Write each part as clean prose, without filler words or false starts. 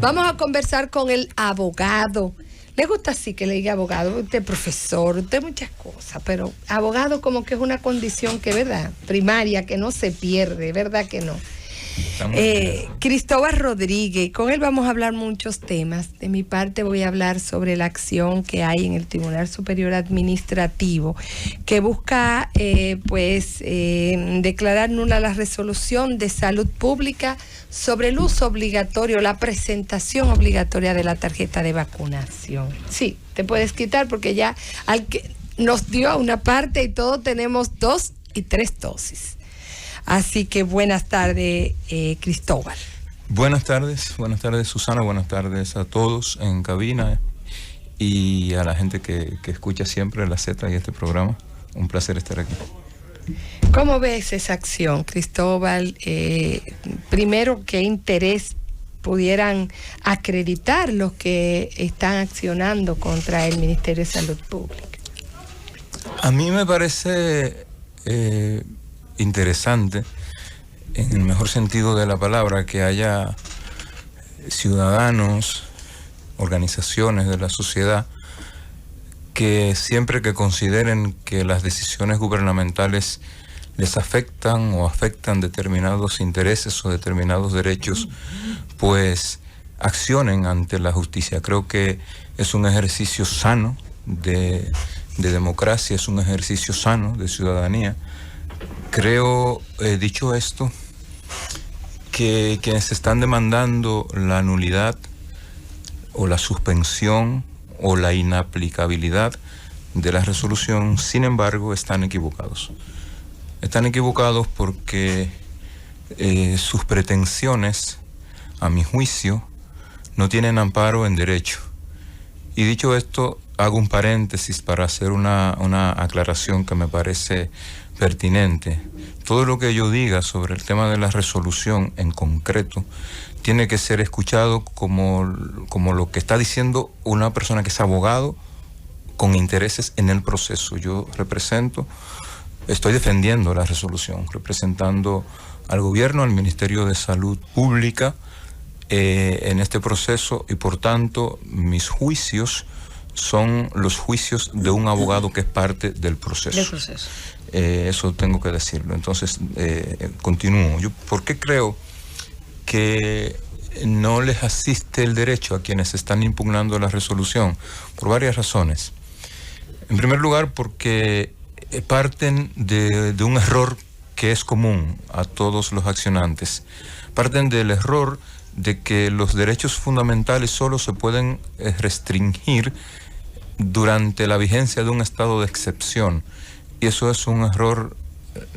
Vamos a conversar con el abogado. Le gusta así que le diga abogado, usted profesor, usted muchas cosas, pero abogado como que es una condición que, ¿verdad? Primaria, que no se pierde, ¿verdad que no? Cristóbal Rodríguez, con él vamos a hablar muchos temas. De mi parte voy a hablar sobre la acción que hay en el Tribunal Superior Administrativo que busca declarar nula la resolución de salud pública sobre el uso obligatorio, la presentación obligatoria de la tarjeta de vacunación. Sí, te puedes quitar porque ya al que nos dio una parte y todos tenemos 2 y 3 dosis. Así que buenas tardes, Cristóbal. Buenas tardes, Susana, buenas tardes a todos en cabina y a la gente que escucha siempre la Z y este programa. Un placer estar aquí. ¿Cómo ves esa acción, Cristóbal? Primero, ¿qué interés pudieran acreditar los que están accionando contra el Ministerio de Salud Pública? A mí me parece interesante, en el mejor sentido de la palabra, que haya ciudadanos, organizaciones de la sociedad que siempre que consideren que las decisiones gubernamentales les afectan o afectan determinados intereses o determinados derechos, pues accionen ante la justicia. Creo que es un ejercicio sano de democracia, es un ejercicio sano de ciudadanía. Creo, dicho esto, que quienes están demandando la nulidad o la suspensión o la inaplicabilidad de la resolución, sin embargo, están equivocados. Están equivocados porque sus pretensiones, a mi juicio, no tienen amparo en derecho. Y dicho esto, hago un paréntesis para hacer una aclaración que me parece pertinente. Todo lo que yo diga sobre el tema de la resolución en concreto tiene que ser escuchado como lo que está diciendo una persona que es abogado con intereses en el proceso. Yo estoy defendiendo la resolución, representando al gobierno, al Ministerio de Salud Pública en este proceso, y por tanto mis juicios son los juicios de un abogado que es parte del proceso. Eso tengo que decirlo. Entonces, continúo. ¿Por qué creo que no les asiste el derecho a quienes están impugnando la resolución? Por varias razones. En primer lugar, porque parten de un error que es común a todos los accionantes. Parten del error de que los derechos fundamentales solo se pueden restringir durante la vigencia de un estado de excepción. Y eso es un error,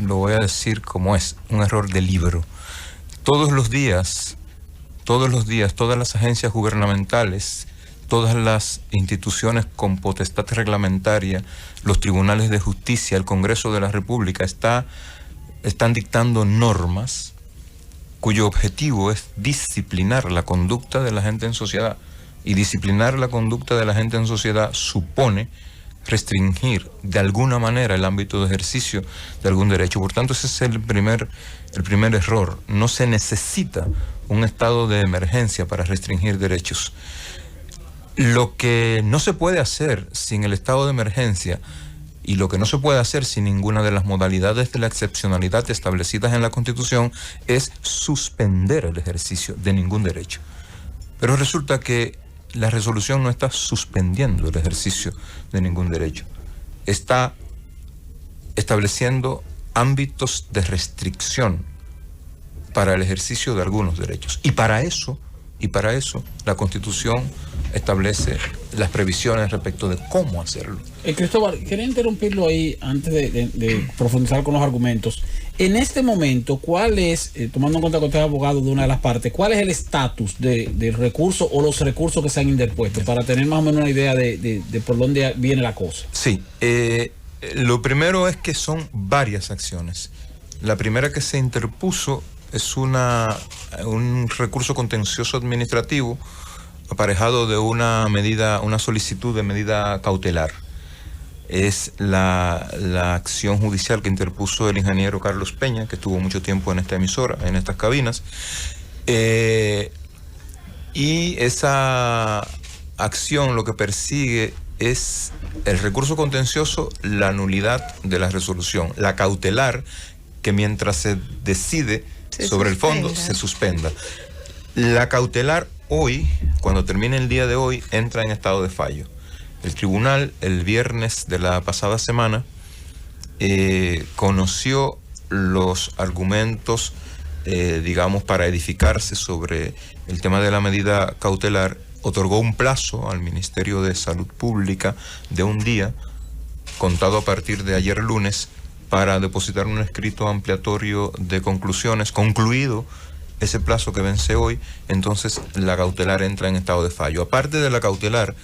lo voy a decir como es, un error de libro. Todos los días, todas las agencias gubernamentales, todas las instituciones con potestad reglamentaria, los tribunales de justicia, el Congreso de la República, están dictando normas cuyo objetivo es disciplinar la conducta de la gente en sociedad. Y disciplinar la conducta de la gente en sociedad supone restringir de alguna manera el ámbito de ejercicio de algún derecho. Por tanto, ese es el primer error. No se necesita un estado de emergencia para restringir derechos. Lo que no se puede hacer sin el estado de emergencia y lo que no se puede hacer sin ninguna de las modalidades de la excepcionalidad establecidas en la Constitución es suspender el ejercicio de ningún derecho. Pero resulta que la resolución no está suspendiendo el ejercicio de ningún derecho. Está estableciendo ámbitos de restricción para el ejercicio de algunos derechos. Y para eso la Constitución establece las previsiones respecto de cómo hacerlo. Cristóbal, quería interrumpirlo ahí antes de profundizar con los argumentos. En este momento, ¿cuál es, tomando en cuenta que usted es abogado de una de las partes, cuál es el estatus del recurso o los recursos que se han interpuesto para tener más o menos una idea de por dónde viene la cosa? Sí, lo primero es que son varias acciones. La primera que se interpuso es un recurso contencioso administrativo aparejado de una solicitud de medida cautelar. Es la acción judicial que interpuso el ingeniero Carlos Peña, que estuvo mucho tiempo en esta emisora, en estas cabinas, Y esa acción lo que persigue es el recurso contencioso, la nulidad de la resolución, la cautelar, que mientras se decide sobre el fondo se suspenda. La cautelar hoy, cuando termine el día de hoy, entra en estado de fallo. El tribunal el viernes de la pasada semana conoció los argumentos, digamos, para edificarse sobre el tema de la medida cautelar, otorgó un plazo al Ministerio de Salud Pública de un día, contado a partir de ayer lunes, para depositar un escrito ampliatorio de conclusiones. Concluido ese plazo que vence hoy, entonces la cautelar entra en estado de fallo. Aparte de la cautelar,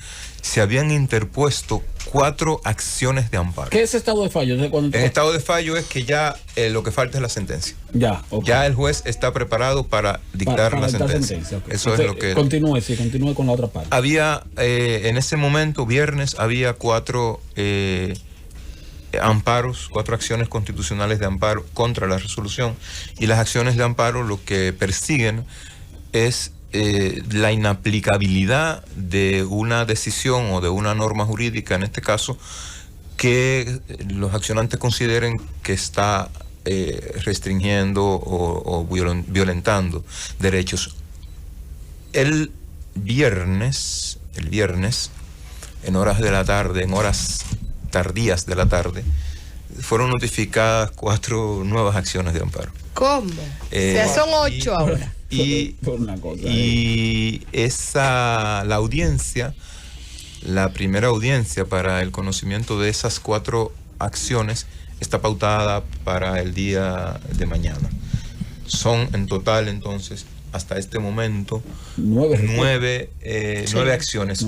se habían interpuesto 4 acciones de amparo. ¿Qué es estado de fallo? En estado de fallo es que ya lo que falta es la sentencia. Ya, okay. Ya el juez está preparado para dictar la sentencia. Okay. Eso entonces, es lo que... Continúe con la otra parte. Había, en ese momento, viernes, había 4 amparos, 4 acciones constitucionales de amparo contra la resolución, y las acciones de amparo lo que persiguen es la inaplicabilidad de una decisión o de una norma jurídica, en este caso, que los accionantes consideren que está restringiendo o violentando derechos. El viernes, en horas de la tarde, en horas tardías de la tarde, fueron notificadas 4 nuevas acciones de amparo. ¿Cómo? O sea, son 8 ahora. Y la audiencia, la primera audiencia para el conocimiento de esas 4 acciones está pautada para el día de mañana. Son en total, entonces, hasta este momento, 9 acciones.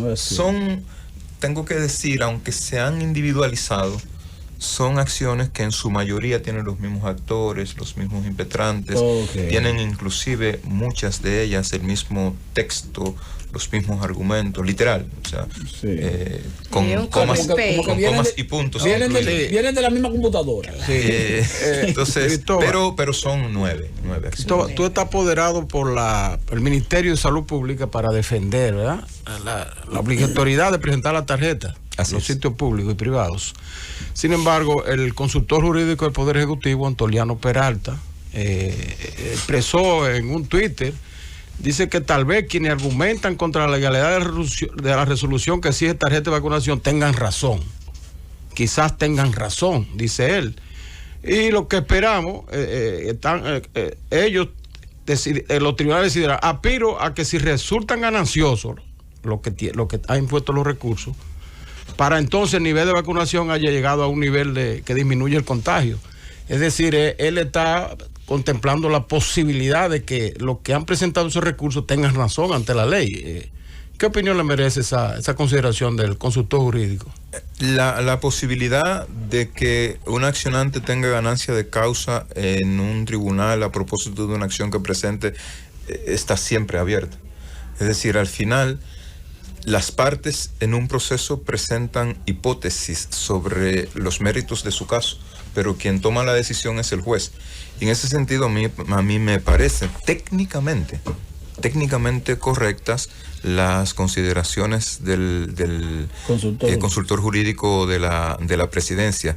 Tengo que decir, aunque se han individualizado, son acciones que en su mayoría tienen los mismos actores, los mismos impetrantes, tienen inclusive muchas de ellas el mismo texto, los mismos argumentos, literal, o sea, con comas y puntos. Vienen de la misma computadora. Entonces, pero son 9 acciones. Tú estás apoderado por el Ministerio de Salud Pública para defender, ¿verdad?, la obligatoriedad de presentar la tarjeta en los sitios públicos y privados. Sin embargo, el consultor jurídico del Poder Ejecutivo, Antoliano Peralta, expresó en un Twitter, dice que tal vez quienes argumentan contra la legalidad de la resolución que exige tarjeta de vacunación tengan razón. Quizás tengan razón, dice él. Y lo que esperamos, ellos, los tribunales decidirán, aspiro a que si resultan gananciosos lo que ha impuesto los recursos, para entonces el nivel de vacunación haya llegado a un nivel que disminuye el contagio. Es decir, él está contemplando la posibilidad de que los que han presentado esos recursos tengan razón ante la ley. ¿Qué opinión le merece esa consideración del consultor jurídico? La posibilidad de que un accionante tenga ganancia de causa en un tribunal a propósito de una acción que presente está siempre abierta. Es decir, al final, las partes en un proceso presentan hipótesis sobre los méritos de su caso, pero quien toma la decisión es el juez. Y en ese sentido, a mí me parecen técnicamente correctas las consideraciones del consultor jurídico de la presidencia.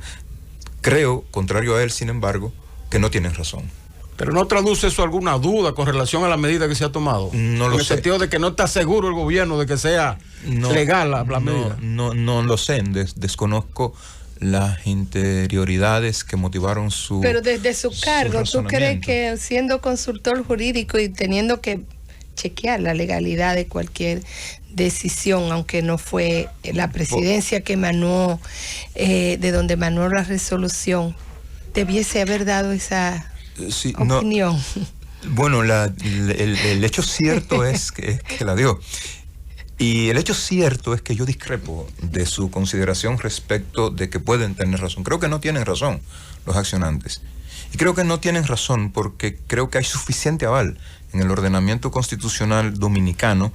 Creo, contrario a él, sin embargo, que no tienen razón. ¿Pero no traduce eso alguna duda con relación a la medida que se ha tomado? No lo sé. En el sentido de que no está seguro el gobierno de que sea legal la medida. No lo sé, desconozco las interioridades que motivaron su... Pero desde su cargo, ¿tú crees que siendo consultor jurídico y teniendo que chequear la legalidad de cualquier decisión, aunque no fue la presidencia que emanó, de donde emanó la resolución, debiese haber dado esa... Sí, opinión? Bueno, el hecho cierto es que la dio. Y el hecho cierto es que yo discrepo de su consideración respecto de que pueden tener razón. Creo que no tienen razón los accionantes. Y creo que no tienen razón porque creo que hay suficiente aval en el ordenamiento constitucional dominicano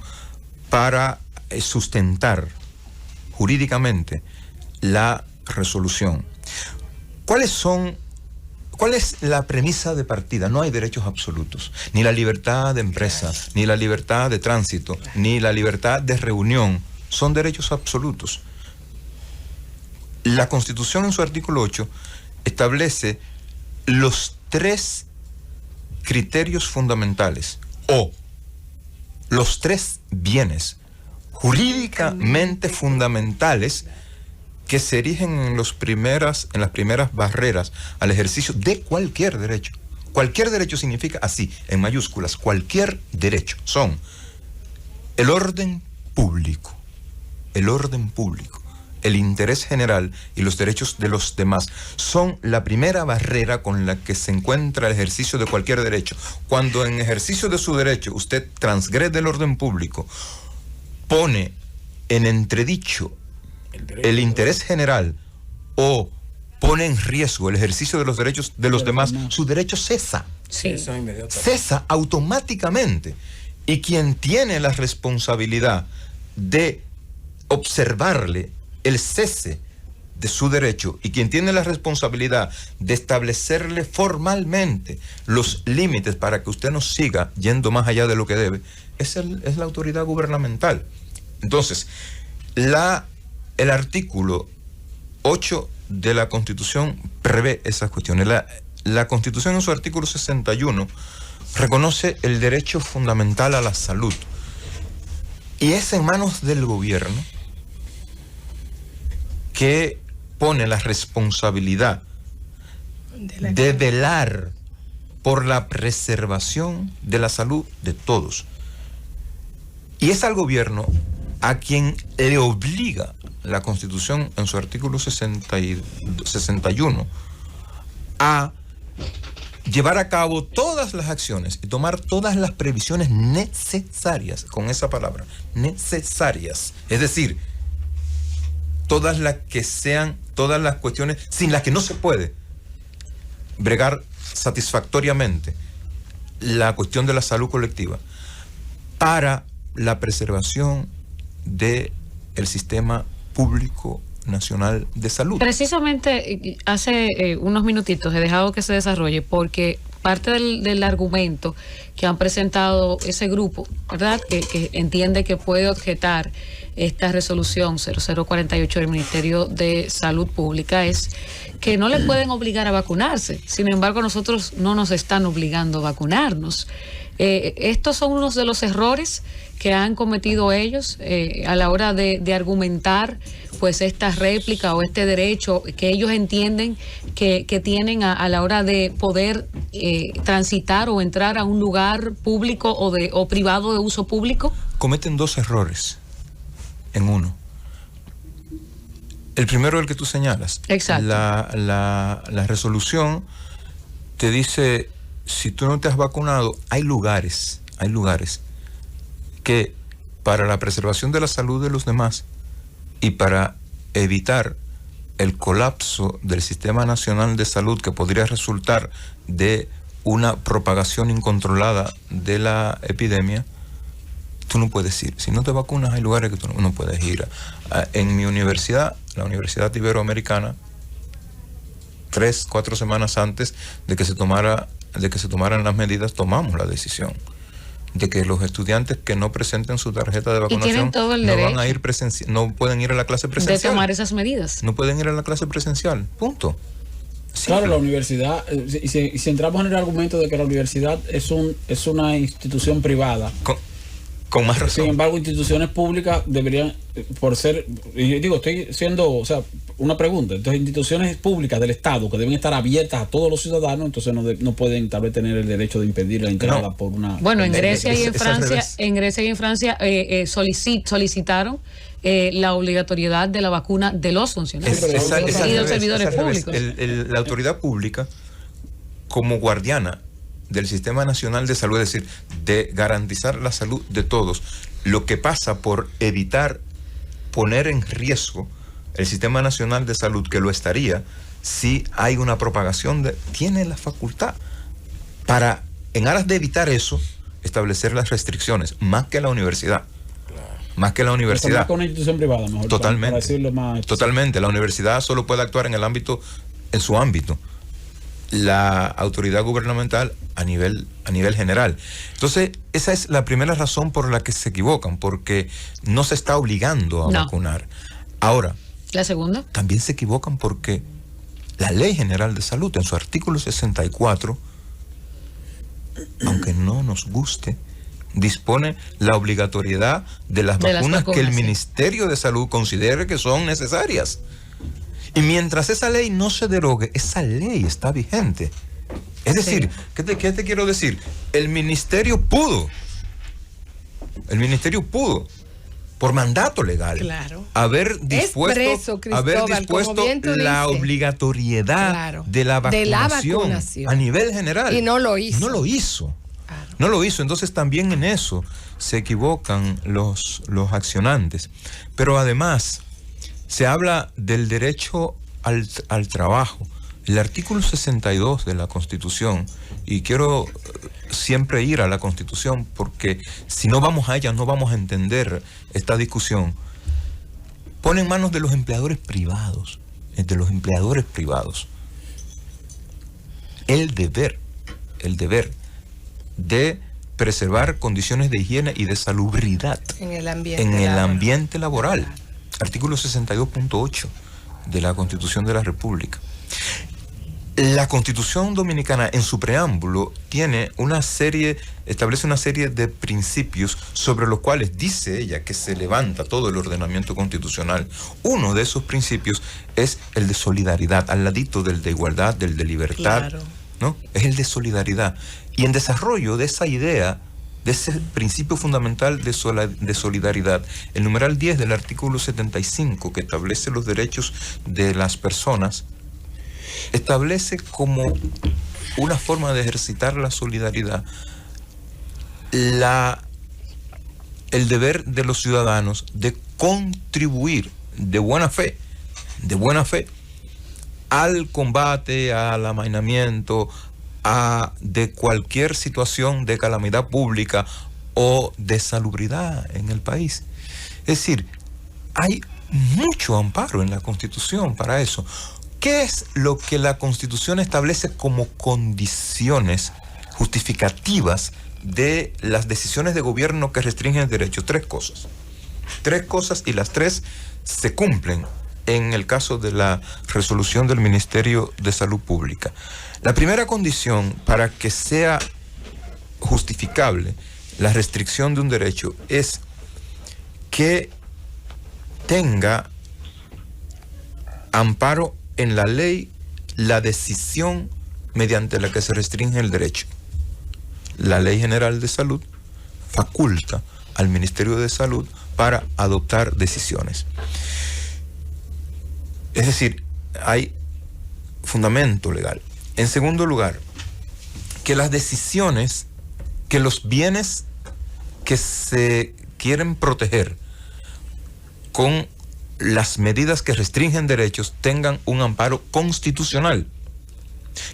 para sustentar jurídicamente la resolución. ¿Cuál ¿Cuál es la premisa de partida? No hay derechos absolutos. Ni la libertad de empresa, ni la libertad de tránsito, ni la libertad de reunión son derechos absolutos. La Constitución en su artículo 8 establece los 3 criterios fundamentales o los 3 bienes jurídicamente fundamentales que se erigen en las primeras barreras al ejercicio de cualquier derecho. Cualquier derecho significa así, en mayúsculas, cualquier derecho. Son el orden público, el interés general y los derechos de los demás. Son la primera barrera con la que se encuentra el ejercicio de cualquier derecho. Cuando en ejercicio de su derecho usted transgrede el orden público, pone en entredicho el interés general o pone en riesgo el ejercicio de los derechos de los demás, su derecho cesa. Sí. Cesa automáticamente. Y quien tiene la responsabilidad de observarle el cese de su derecho y quien tiene la responsabilidad de establecerle formalmente los límites para que usted no siga yendo más allá de lo que debe, es la autoridad gubernamental. Entonces, el artículo 8 de la Constitución prevé esas cuestiones. La Constitución en su artículo 61 reconoce el derecho fundamental a la salud y es en manos del gobierno que pone la responsabilidad de velar por la preservación de la salud de todos. Y es al gobierno a quien le obliga la Constitución en su artículo 61 a llevar a cabo todas las acciones y tomar todas las previsiones necesarias, con esa palabra, necesarias. Es decir, todas las cuestiones sin las que no se puede bregar satisfactoriamente la cuestión de la salud colectiva para la preservación del sistema público nacional de salud. Precisamente hace unos minutitos he dejado que se desarrolle porque parte del argumento que han presentado ese grupo, ¿verdad? Que entiende que puede objetar esta resolución 0048 del Ministerio de Salud Pública es que no le pueden obligar a vacunarse. Sin embargo, nosotros no nos están obligando a vacunarnos. Estos son unos de los errores que han cometido ellos a la hora de argumentar pues esta réplica o este derecho que ellos entienden que tienen a la hora de poder transitar o entrar a un lugar público o privado de uso público. Cometen 2 errores en uno. El primero es el que tú señalas. Exacto. La resolución te dice, si tú no te has vacunado, hay lugares que para la preservación de la salud de los demás y para evitar el colapso del Sistema Nacional de Salud que podría resultar de una propagación incontrolada de la epidemia, tú no puedes ir. Si no te vacunas, hay lugares que tú no puedes ir. En mi universidad, la Universidad Iberoamericana, 3-4 semanas antes de que se tomaran las medidas, tomamos la decisión de que los estudiantes que no presenten su tarjeta de vacunación no pueden ir a la clase presencial. De tomar esas medidas. No pueden ir a la clase presencial. Punto. Claro, la universidad, si entramos en el argumento de que la universidad es una institución privada. Con más razón. Sin embargo, instituciones públicas deberían, por ser, estoy siendo, una pregunta. Entonces, instituciones públicas del Estado que deben estar abiertas a todos los ciudadanos, entonces no pueden tal vez tener el derecho de impedir la entrada por una. Bueno, en Grecia y en Francia, solicitaron la obligatoriedad de la vacuna de los funcionarios y de los servidores públicos. La autoridad pública, como guardiana del Sistema Nacional de Salud, es decir, de garantizar la salud de todos, lo que pasa por evitar poner en riesgo el Sistema Nacional de Salud, que lo estaría si hay una propagación tiene la facultad para, en aras de evitar eso, establecer las restricciones, más que la universidad. Más que la universidad. Más que una institución privada, mejor. Totalmente. Para decirlo más. Totalmente. La universidad solo puede actuar en su ámbito. la autoridad gubernamental a nivel general. Entonces, esa es la primera razón por la que se equivocan, porque no se está obligando a vacunar. Ahora, ¿la segunda? También se equivocan porque la Ley General de Salud, en su artículo 64, aunque no nos guste, dispone la obligatoriedad de las vacunas que el Ministerio de Salud considere que son necesarias. Y mientras esa ley no se derogue, esa ley está vigente. Es decir, ¿qué te quiero decir? El ministerio pudo, por mandato legal, haber dispuesto la obligatoriedad de la vacunación a nivel general. Y no lo hizo. No lo hizo. Entonces también en eso se equivocan los accionantes. Pero además se habla del derecho al trabajo. El artículo 62 de la Constitución, y quiero siempre ir a la Constitución porque si no vamos a ella no vamos a entender esta discusión, pone en manos de los empleadores privados, el deber de preservar condiciones de higiene y de salubridad en el ambiente laboral. Artículo 62.8 de la Constitución de la República. La Constitución Dominicana, en su preámbulo, establece una serie de principios sobre los cuales dice ella que se levanta todo el ordenamiento constitucional. Uno de esos principios es el de solidaridad, al ladito del de igualdad, del de libertad, ¿no? Es el de solidaridad. Y en desarrollo de esa idea, de ese principio fundamental de solidaridad, el numeral 10 del artículo 75, que establece los derechos de las personas, establece como una forma de ejercitar la solidaridad el deber de los ciudadanos de contribuir de buena fe al combate, al amainamiento, de cualquier situación de calamidad pública o de salubridad en el país. Es decir, hay mucho amparo en la Constitución para eso. ¿Qué es lo que la Constitución establece como condiciones justificativas de las decisiones de gobierno que restringen derechos? Tres cosas, y las tres se cumplen en el caso de la resolución del Ministerio de Salud Pública. La primera condición para que sea justificable la restricción de un derecho es que tenga amparo en la ley la decisión mediante la que se restringe el derecho. La Ley General de Salud faculta al Ministerio de Salud para adoptar decisiones. Es decir, hay fundamento legal. En segundo lugar, que las decisiones, que los bienes que se quieren proteger con las medidas que restringen derechos tengan un amparo constitucional.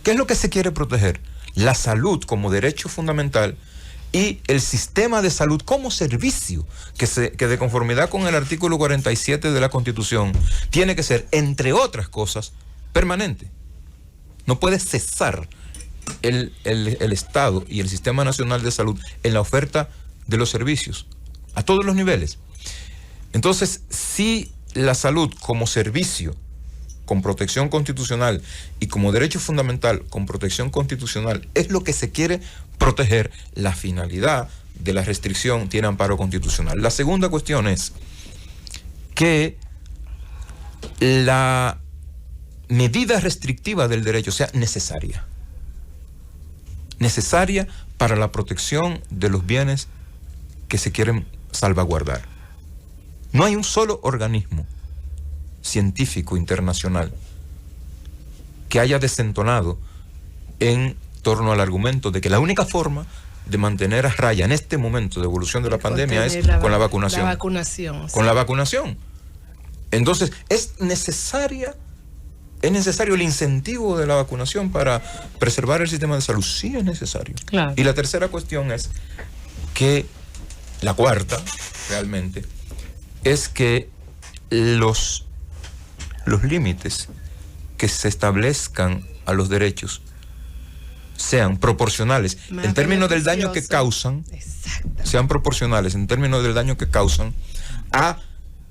¿Qué es lo que se quiere proteger? La salud como derecho fundamental y el sistema de salud como servicio, que de conformidad con el artículo 47 de la Constitución tiene que ser, entre otras cosas, permanente. No puede cesar el Estado y el Sistema Nacional de Salud en la oferta de los servicios a todos los niveles. Entonces, si la salud como servicio con protección constitucional y como derecho fundamental con protección constitucional es lo que se quiere proteger, la finalidad de la restricción tiene amparo constitucional. La segunda cuestión es que la medida restrictiva del derecho sea necesaria para la protección de los bienes que se quieren salvaguardar. No hay un solo organismo científico internacional que haya desentonado en torno al argumento de que la única forma de mantener a raya en este momento de evolución de la pandemia es con la vacunación. Con la vacunación. Entonces, es necesario el incentivo de la vacunación para preservar el sistema de salud. Sí, es necesario. Claro. Y la tercera cuestión es que, la cuarta, realmente, es que los límites que se establezcan a los derechos sean proporcionales Más en términos del daño que beneficioso. causan, Exacto. sean proporcionales en términos del daño que causan a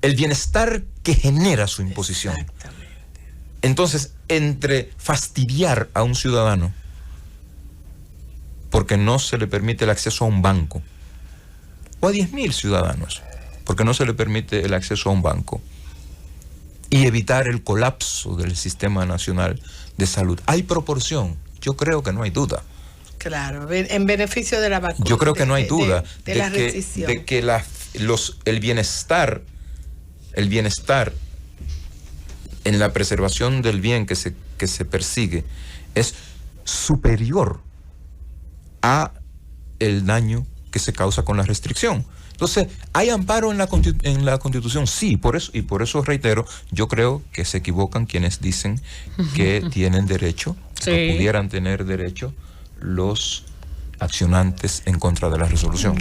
el bienestar que genera su imposición. Exactamente. Entonces, entre fastidiar a un ciudadano porque no se le permite el acceso a un banco, o a 10.000 ciudadanos porque no se le permite el acceso a un banco, y evitar el colapso del sistema nacional de salud, hay proporción. Yo creo que no hay duda. Claro, en beneficio de la vacuna. Yo creo que no hay duda de la rescisión. de que el bienestar en la preservación del bien que se persigue es superior a el daño que se causa con la restricción. Entonces, ¿hay amparo en la Constitución? Sí, por eso reitero, yo creo que se equivocan quienes dicen que tienen derecho, Sí. o pudieran tener derecho, los accionantes en contra de la resolución.